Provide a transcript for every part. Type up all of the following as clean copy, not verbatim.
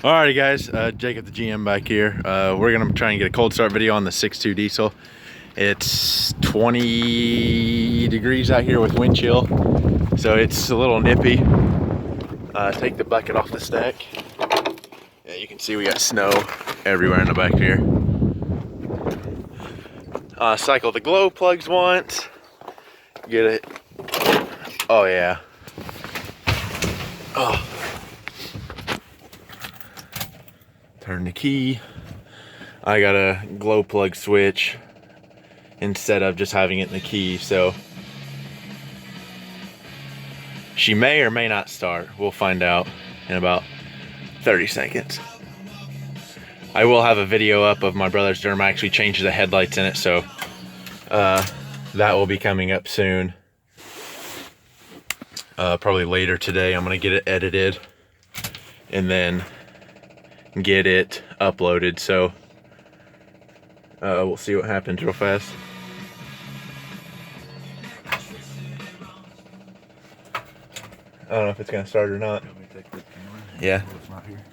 Alrighty guys, Jacob the GM back here. We're gonna try and get a cold start video on the 6.2 diesel. It's 20 degrees out here with wind chill, so it's a little nippy. Take the bucket off the stack. Yeah, you can see we got snow everywhere in the back here. Cycle the glow plugs once. Get it. Oh yeah. Oh. Turn the key. I got a glow plug switch instead of just having it in the key, so she may or may not start. We'll find out in about 30 seconds. I will have a video up of my brother's Derma actually changes the headlights in it, so that will be coming up soon. Probably later today. I'm gonna get it edited and then get it uploaded, so we'll see what happens real fast. I don't know if it's gonna start or not. Yeah. It's not here.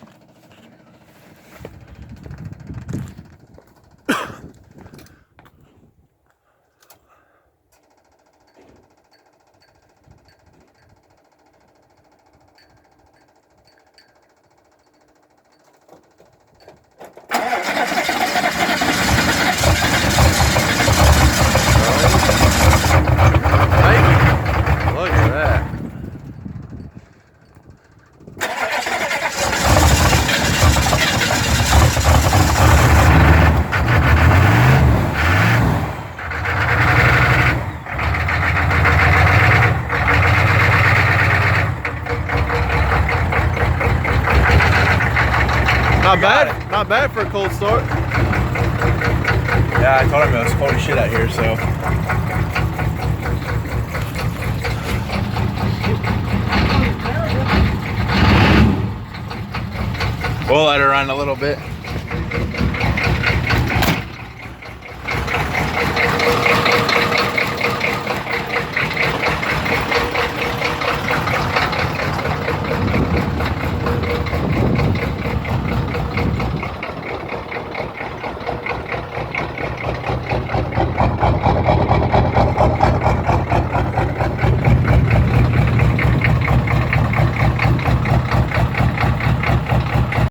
Look at that. Not bad for a cold start. Yeah, I told him it was cold as shit out here, so. We'll let her run a little bit.